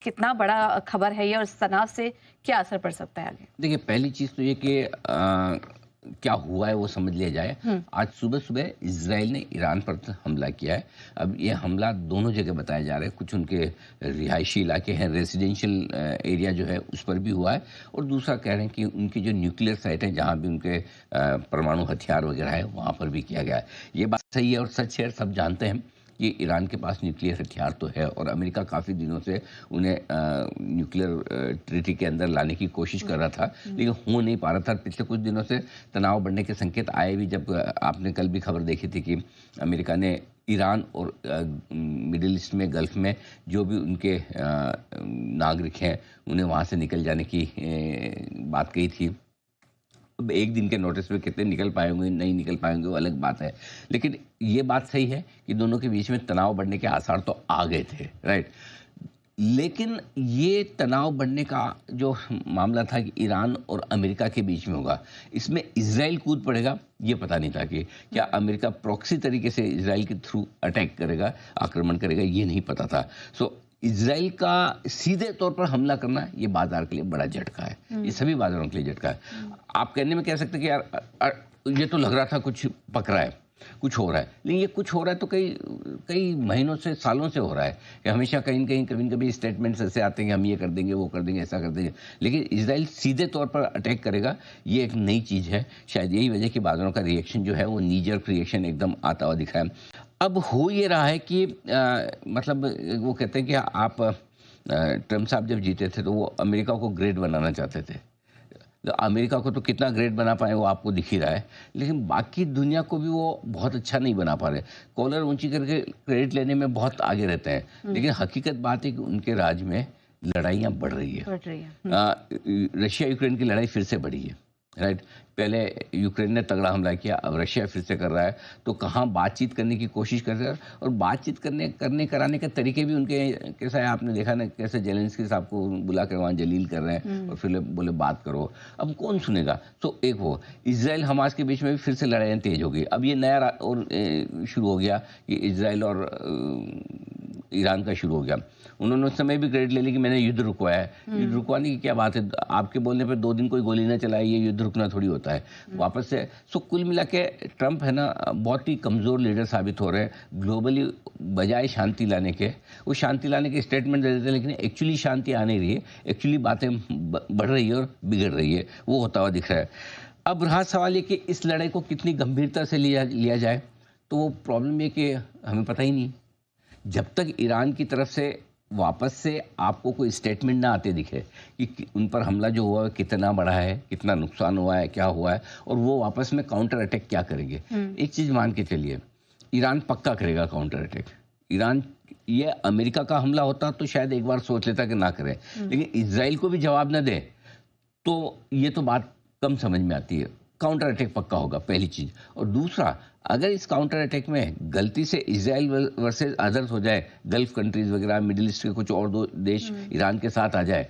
कितना बड़ा खबर है ये और इस तनाव से क्या असर पड़ सकता है आगे? देखिए, पहली चीज़ तो ये कि क्या हुआ है वो समझ लिया जाए। आज सुबह-सुबह इज़राइल ने ईरान पर हमला किया है। अब ये हमला दोनों जगह बताया जा रहा है। कुछ उनके रिहायशी इलाके हैं, रेज़िडेंशियल एरिया जो है उस पर भी हुआ है, और दूसरा कह रहे हैं कि उनकी जो न्यूक्लियर साइट है जहाँ भी उनके परमाणु हथियार वगैरह है वहाँ पर भी किया गया है। ये बात सही है और सच है, सब जानते हैं कि ईरान के पास न्यूक्लियर हथियार तो है, और अमेरिका काफ़ी दिनों से उन्हें न्यूक्लियर ट्रीटी के अंदर लाने की कोशिश कर रहा था, लेकिन हो नहीं पा रहा था। पिछले कुछ दिनों से तनाव बढ़ने के संकेत आए भी, जब आपने कल भी खबर देखी थी कि अमेरिका ने ईरान और मिडिल ईस्ट में, गल्फ़ में जो भी उनके नागरिक हैं उन्हें वहाँ से निकल जाने की बात कही थी। अब एक दिन के नोटिस पे कितने निकल पाएँगे, नहीं निकल पाएँगे, वो अलग बात है। लेकिन ये बात सही है कि दोनों के बीच में तनाव बढ़ने के आसार तो आ गए थे, राइट? लेकिन ये तनाव बढ़ने का जो मामला था कि ईरान और अमेरिका के बीच में होगा, इसमें इज़राइल कूद पड़ेगा, ये पता नहीं था कि क्या अमेरिका प्रॉक्सी तरीके से इज़राइल के थ्रू अटैक करेगा, आक्रमण करेगा, ये नहीं पता था। सो इज़राइल का सीधे तौर पर हमला करना, ये बाज़ार के लिए बड़ा झटका है। ये सभी बाज़ारों के लिए झटका है। आप कहने में कह सकते हैं कि यार ये तो लग रहा था कुछ पक रहा है, कुछ हो रहा है। लेकिन ये कुछ हो रहा है तो कई कई महीनों से, सालों से हो रहा है कि हमेशा कहीं न कहीं, कभी न कभी स्टेटमेंट्स ऐसे आते हैं कि हम ये कर देंगे, वो कर देंगे, ऐसा कर देंगे। लेकिन इज़राइल सीधे तौर पर अटैक करेगा, ये एक नई चीज़ है। शायद यही वजह कि बाज़ारों का रिएक्शन जो है वो नी जर्क रिएक्शन एकदम आता हुआ दिख रहा है। अब हो ये रहा है कि मतलब वो कहते हैं कि आप ट्रम्प साहब जब जीते थे तो वो अमेरिका को ग्रेट बनाना चाहते थे। तो अमेरिका को तो कितना ग्रेट बना पाए वो आपको दिख ही रहा है, लेकिन बाकी दुनिया को भी वो बहुत अच्छा नहीं बना पा रहे। कॉलर ऊंची करके क्रेडिट लेने में बहुत आगे रहते हैं, लेकिन हकीकत बात है कि उनके राज में लड़ाइयाँ बढ़ रही है। रशिया यूक्रेन की लड़ाई फिर से बढ़ी है, राइट? पहले यूक्रेन ने तगड़ा हमला किया, अब रशिया फिर से कर रहा है। तो कहाँ बातचीत करने की कोशिश कर रहे हैं, और बातचीत कराने के तरीके भी उनके कैसा है, आपने देखा ना कैसे जेलेंस्की साहब को बुला कर वहाँ जलील कर रहे हैं और फिर बोले बात करो। अब कौन सुनेगा? तो एक वो इज़राइल हमास के बीच में भी फिर से लड़ाइयाँ तेज हो गई। अब ये नया और शुरू हो गया कि इज़राइल और ईरान का शुरू हो गया। उन्होंने उस समय भी क्रेडिट ले ली कि मैंने युद्ध रुकवाया है। युद्ध रुकवाने की क्या बात है? आपके बोलने पे 2 दिन कोई गोली ना चलाए, ये युद्ध रुकना थोड़ी होता है। वापस से कुल मिला के ट्रंप है ना, बहुत ही कमज़ोर लीडर साबित हो रहे हैं। ग्लोबली बजाय शांति लाने के, वो शांति लाने के स्टेटमेंट दे देते हैं, लेकिन एक्चुअली शांति आ नहीं रही है। एक्चुअली बातें बढ़ रही है और बिगड़ रही है, वो होता हुआ दिख रहा है। अब रहा सवाल ये कि इस लड़ाई को कितनी गंभीरता से लिया जाए, तो वो प्रॉब्लम ये कि हमें पता ही नहीं। जब तक ईरान की तरफ से वापस से आपको कोई स्टेटमेंट ना आते दिखे कि उन पर हमला जो हुआ है कितना बड़ा है, कितना नुकसान हुआ है, क्या हुआ है, और वो वापस में काउंटर अटैक क्या करेंगे। एक चीज़ मान के चलिए, ईरान पक्का करेगा काउंटर अटैक। ईरान, ये अमेरिका का हमला होता तो शायद एक बार सोच लेता कि ना करें, लेकिन इजराइल को भी जवाब न दे तो ये तो बात कम समझ में आती है। काउंटर अटैक पक्का होगा, पहली चीज़। और दूसरा, अगर इस काउंटर अटैक में गलती से इजराइल वर्सेस अदर्स हो जाए, गल्फ कंट्रीज़ वगैरह, मिडिल ईस्ट के कुछ और 2 देश ईरान के साथ आ जाए,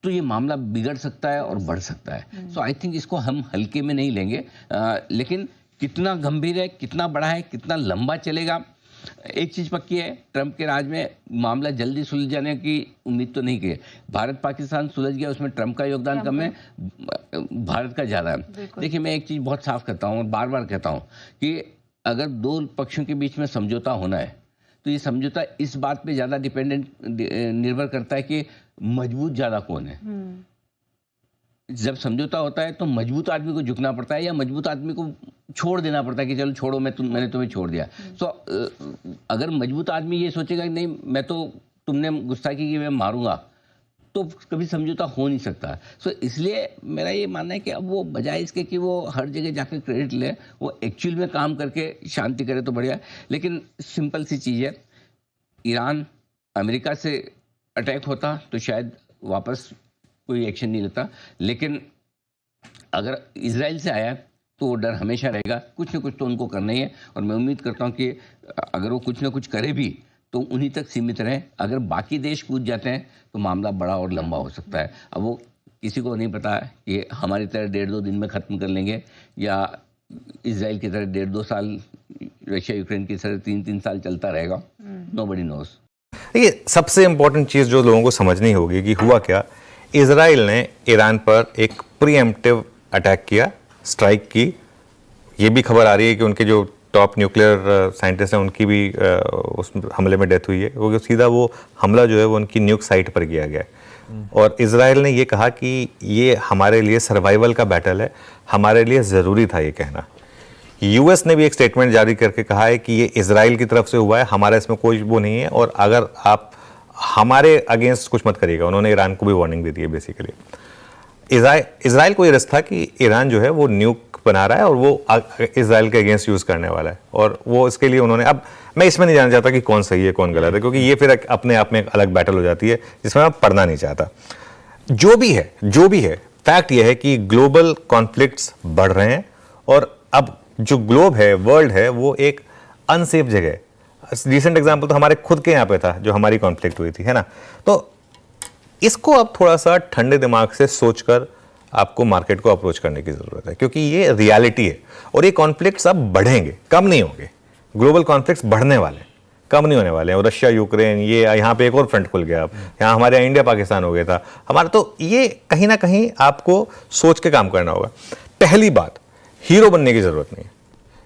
तो ये मामला बिगड़ सकता है और बढ़ सकता है। सो आई थिंक इसको हम हल्के में नहीं लेंगे। लेकिन कितना गंभीर है, कितना बड़ा है, कितना लंबा चलेगा, एक चीज़ पक्की है, ट्रंप के राज में मामला जल्दी सुलझ जाने की उम्मीद तो नहीं की। भारत पाकिस्तान सुलझ गया, उसमें ट्रंप का योगदान कम है, भारत का ज़्यादा है। देखिए, मैं एक चीज़ बहुत साफ कहता हूँ और बार बार कहता हूँ कि अगर 2 पक्षों के बीच में समझौता होना है, तो ये समझौता इस बात पे ज़्यादा निर्भर करता है कि मजबूत ज़्यादा कौन है। जब समझौता होता है तो मजबूत आदमी को झुकना पड़ता है या मजबूत आदमी को छोड़ देना पड़ता है कि चलो छोड़ो, मैंने तुम्हें छोड़ दिया। अगर मजबूत आदमी ये सोचेगा कि नहीं, मैं तो, तुमने गुस्ताखी की, मैं मारूंगा, तो कभी समझौता हो नहीं सकता। इसलिए मेरा ये मानना है कि अब वो बजाय इसके कि वो हर जगह जाकर क्रेडिट ले, वो एक्चुअल में काम करके शांति करे तो बढ़िया। लेकिन सिंपल सी चीज़ है, ईरान अमेरिका से अटैक होता तो शायद वापस कोई एक्शन नहीं लेता, लेकिन अगर इजराइल से आया तो वो डर हमेशा रहेगा, कुछ ना कुछ तो उनको करना ही है। और मैं उम्मीद करता हूँ कि अगर वो कुछ ना कुछ करे भी तो उन्हीं तक सीमित रहें। अगर बाकी देश कूद जाते हैं तो मामला बड़ा और लंबा हो सकता है। अब वो किसी को नहीं पता है कि हमारी तरह 1.5-2 दिन में ख़त्म कर लेंगे, या इजराइल की तरह 1.5-2 साल, रशिया यूक्रेन की तरह 3-3 साल चलता रहेगा। Nobody nose. देखिए, सबसे इंपॉर्टेंट चीज़ जो लोगों को समझनी होगी कि हुआ क्या, इजराइल ने ईरान पर एक प्रीएम्प्टिव अटैक किया, स्ट्राइक की। ये भी खबर आ रही है कि उनके जो टॉप न्यूक्लियर साइंटिस्ट हैं उनकी भी उस हमले में डेथ हुई है, क्योंकि सीधा वो हमला जो है वो उनकी न्यूक साइट पर किया गया है। और इजराइल ने ये कहा कि ये हमारे लिए सर्वाइवल का बैटल है, हमारे लिए ज़रूरी था ये कहना। यूएस ने भी एक स्टेटमेंट जारी करके कहा है कि ये इजराइल की तरफ से हुआ है, हमारा इसमें कोई वो नहीं है, और अगर आप हमारे अगेंस्ट कुछ मत करिएगा। उन्होंने ईरान को भी वार्निंग दे दी है बेसिकली। इजराइल को ये रिस्क था कि ईरान जो है वो न्यूक बना रहा है और वो इजराइल के अगेंस्ट यूज़ करने वाला है, और वो इसके लिए उन्होंने, अब मैं इसमें नहीं जानना चाहता कि कौन सही है कौन गलत है, क्योंकि ये फिर अपने आप में एक अलग बैटल हो जाती है जिसमें मैं पढ़ना नहीं चाहता। जो भी है फैक्ट ये है कि ग्लोबल कॉन्फ्लिक्ट्स बढ़ रहे हैं, और अब जो ग्लोब है, वर्ल्ड है, वो एक अनसेफ जगह है। रिसेंट एग्जाम्पल तो हमारे खुद के यहाँ पे था, जो हमारी कॉन्फ्लिक्ट हुई थी, है ना। तो इसको अब थोड़ा सा ठंडे दिमाग से सोचकर आपको मार्केट को अप्रोच करने की जरूरत है, क्योंकि ये रियलिटी है, और ये कॉन्फ्लिक्ट्स अब बढ़ेंगे, कम नहीं होंगे। ग्लोबल कॉन्फ्लिक्ट्स बढ़ने वाले हैं, कम नहीं होने वाले हैं। और रशिया यूक्रेन, ये यहाँ पे एक और फ्रंट खुल गया, अब यहाँ हमारे यहाँ इंडिया पाकिस्तान हो गया था हमारा। तो ये कहीं ना कहीं आपको सोच के काम करना होगा। पहली बात, हीरो बनने की जरूरत नहीं है।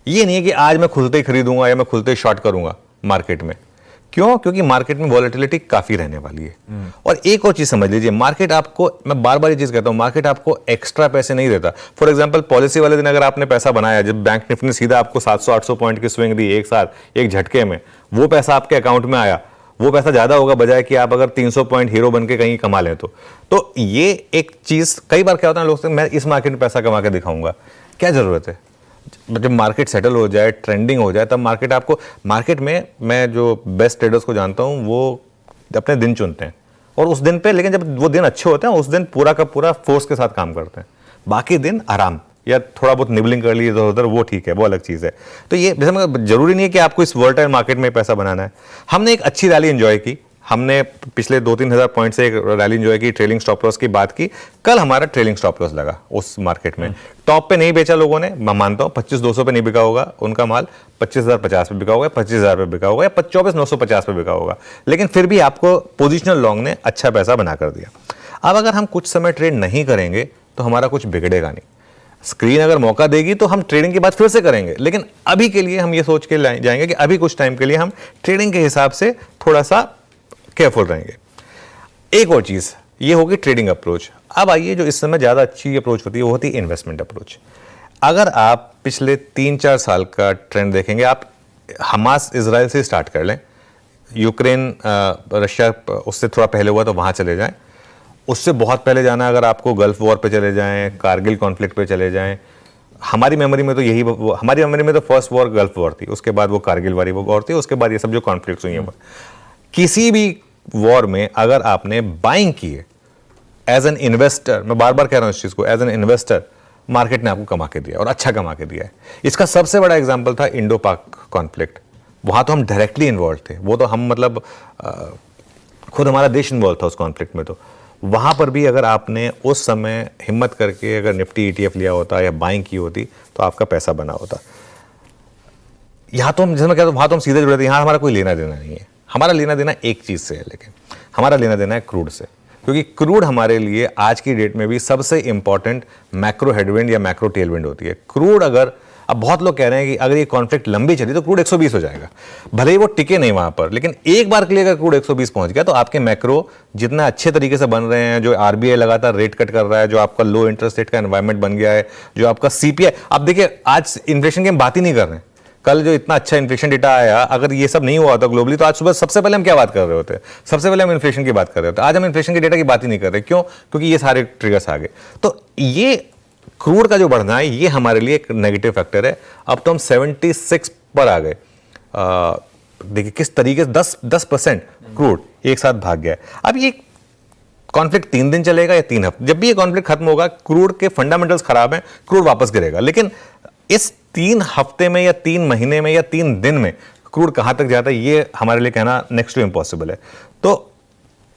ये नहीं है कि आज मैं खुलते ही खरीदूंगा या मैं खुलते ही शॉर्ट करूंगा मार्केट में। क्यों? क्योंकि मार्केट में वॉलेटिलिटी काफी रहने वाली है। और एक और चीज समझ लीजिए, मार्केट आपको, मैं बार बार ये चीज कहता हूं, मार्केट आपको एक्स्ट्रा पैसे नहीं देता। फॉर एग्जांपल, पॉलिसी वाले दिन अगर आपने पैसा बनाया, जब बैंक निफ्टी ने सीधा आपको 700-800 पॉइंट की स्विंग दी एक साथ, एक झटके में, वो पैसा आपके अकाउंट में आया, वो पैसा ज्यादा होगा बजाय कि आप अगर 300 पॉइंट हीरो बन के कहीं कमा लें तो ये एक चीज, कई बार क्या होता है, लोग मैं इस मार्केट में पैसा कमा के दिखाऊंगा, क्या जरूरत है? जब मार्केट सेटल हो जाए, ट्रेंडिंग हो जाए, तब मार्केट में मैं जो बेस्ट ट्रेडर्स को जानता हूं, वो अपने दिन चुनते हैं, और उस दिन पे, लेकिन जब वो दिन अच्छे होते हैं, उस दिन पूरा का पूरा फोर्स के साथ काम करते हैं। बाकी दिन आराम, या थोड़ा बहुत निबलिंग कर ली इधर उधर, वो ठीक है, वो अलग चीज़ है। तो ये जरूरी नहीं है कि आपको इस वोलेटाइल मार्केट में पैसा बनाना है। हमने एक अच्छी रैली एंजॉय की, हमने पिछले 2-3 हज़ार पॉइंट से एक रैली एंजॉय की, ट्रेलिंग स्टॉप लॉस की बात की। कल हमारा ट्रेलिंग स्टॉप लॉस लगा उस मार्केट में। टॉप पे नहीं बेचा लोगों ने, मैं मानता हूँ 25,200 पे नहीं बिका होगा उनका माल, 25,050 पे बिका होगा, 25,000 पे बिका होगा, या 24,950 पे बिका होगा, लेकिन फिर भी आपको पोजिशनल लॉन्ग ने अच्छा पैसा बना कर दिया। अब अगर हम कुछ समय ट्रेड नहीं करेंगे तो हमारा कुछ बिगड़ेगा नहीं। स्क्रीन अगर मौका देगी तो हम ट्रेडिंग की बात फिर से करेंगे, लेकिन अभी के लिए हम ये सोच के जाएंगे कि अभी कुछ टाइम के लिए हम ट्रेडिंग के हिसाब से थोड़ा सा केयरफुल रहेंगे। एक और चीज ये होगी ट्रेडिंग अप्रोच। अब आइए, जो इस समय ज्यादा अच्छी अप्रोच होती है वो होती है इन्वेस्टमेंट अप्रोच। अगर आप पिछले 3-4 साल का ट्रेंड देखेंगे, आप हमास इजराइल से स्टार्ट कर लें, यूक्रेन रशिया उससे थोड़ा पहले हुआ तो वहां चले जाएं, उससे बहुत पहले जाना अगर आपको गल्फ वॉर पे चले जाएं, कारगिल कॉन्फ्लिक्ट पे चले जाएं। हमारी मेमोरी में तो हमारी मेमोरी में तो फर्स्ट वॉर गल्फ वॉर थी, उसके बाद वो कारगिल वाली वॉर थी, उसके बाद ये सब जो कॉन्फ्लिक्ट हुई हैं। किसी भी वॉर में अगर आपने बाइंग की है एज एन इन्वेस्टर, मैं बार बार कह रहा हूं इस चीज को, एज एन इन्वेस्टर, मार्केट ने आपको कमा के दिया और अच्छा कमा के दिया है। इसका सबसे बड़ा एग्जांपल था इंडो पाक कॉन्फ्लिक्ट। वहां तो हम डायरेक्टली इन्वॉल्व थे, वो तो हम मतलब खुद हमारा देश इन्वॉल्व था उस कॉन्फ्लिक्ट में। तो वहां पर भी अगर आपने उस समय हिम्मत करके अगर निफ्टी ETF लिया होता या बाइंग की होती तो आपका पैसा बना होता। यहां तो हम, जैसे मैं कहता हूं, वहां तो हम सीधे जुड़े थे, यहां हमारा कोई लेना देना नहीं है। हमारा लेना देना एक चीज से है, लेकिन हमारा लेना देना है क्रूड से, क्योंकि क्रूड हमारे लिए आज की डेट में भी सबसे इंपॉर्टेंट मैक्रो हेडविंड या मैक्रो टेलविंड होती है। क्रूड अगर, अब बहुत लोग कह रहे हैं कि अगर ये कॉन्फ्लिक्ट लंबी चली तो क्रूड 120 हो जाएगा, भले ही वो टिके नहीं वहां पर, लेकिन एक बार के लिए अगर क्रूड 120 पहुंच गया तो आपके मैक्रो जितना अच्छे तरीके से बन रहे हैं, जो RBI लगातार रेट कट कर रहा है, जो आपका लो इंटरेस्ट रेट का एनवायरमेंट बन गया है, जो आपका CPI, आप देखिए आज इन्फ्लेशन की हम बात ही नहीं कर रहे हैं। कल जो इतना अच्छा इन्फ्लेशन डेटा आया, अगर ये सब नहीं हुआ होता ग्लोबली तो आज सुबह सबसे पहले हम क्या बात कर रहे होते? सबसे पहले हम इन्फ्लेशन की बात कर रहे होते। आज हम इन्फ्लेशन के डेटा की बात ही नहीं कर रहे। क्यों? क्योंकि ये सारे ट्रिगर्स आ गए। तो ये क्रूड का जो बढ़ना है, ये हमारे लिए एक नेगेटिव फैक्टर है। अब तो हम 76 पर आ गए। देखिए किस तरीके से 10% क्रूड एक साथ भाग गया है। अब ये कॉन्फ्लिक्ट 3 दिन चलेगा या 3 हफ्ते, जब भी ये कॉन्फ्लिक्ट खत्म होगा, क्रूड के फंडामेंटल्स खराब हैं, क्रूड वापस गिरेगा। लेकिन इस 3 हफ्ते में या 3 महीने में या 3 दिन में क्रूड कहां तक जाता है, ये हमारे लिए कहना नेक्स्ट टू इम्पॉसिबल है। तो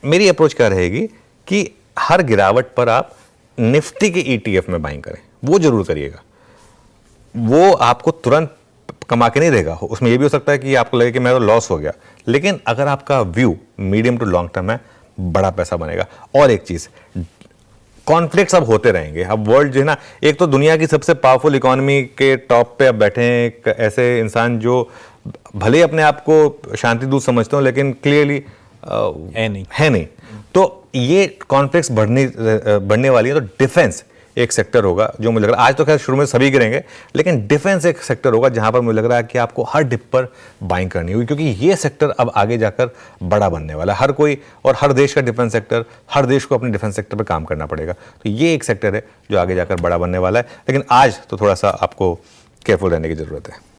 मेरी अप्रोच क्या रहेगी कि हर गिरावट पर आप निफ्टी के ETF में बाइंग करें, वो जरूर करिएगा। वो आपको तुरंत कमा के नहीं देगा, उसमें ये भी हो सकता है कि आपको लगे कि मेरा लॉस हो गया, लेकिन अगर आपका view medium to long term है, बड़ा पैसा बनेगा। और एक चीज़, कॉन्फ्लिक्ट्स अब होते रहेंगे। अब वर्ल्ड जो है ना, एक तो दुनिया की सबसे पावरफुल इकोनॉमी के टॉप पे अब बैठे हैं एक ऐसे इंसान जो भले ही अपने आप को शांति दूत समझते हो, लेकिन क्लियरली है नहीं। तो ये कॉन्फ्लिक्ट्स बढ़ने वाली है। तो डिफेंस एक सेक्टर होगा जो मुझे लग रहा है, आज तो खैर शुरू में सभी गिरेंगे, लेकिन डिफेंस एक सेक्टर होगा जहां पर मुझे लग रहा है कि आपको हर डिप पर बाइंग करनी होगी, क्योंकि ये सेक्टर अब आगे जाकर बड़ा बनने वाला है। हर कोई और हर देश का डिफेंस सेक्टर, हर देश को अपने डिफेंस सेक्टर पर काम करना पड़ेगा। तो ये एक सेक्टर है जो आगे जाकर बड़ा बनने वाला है, लेकिन आज तो थोड़ा सा आपको केयरफुल रहने की जरूरत है।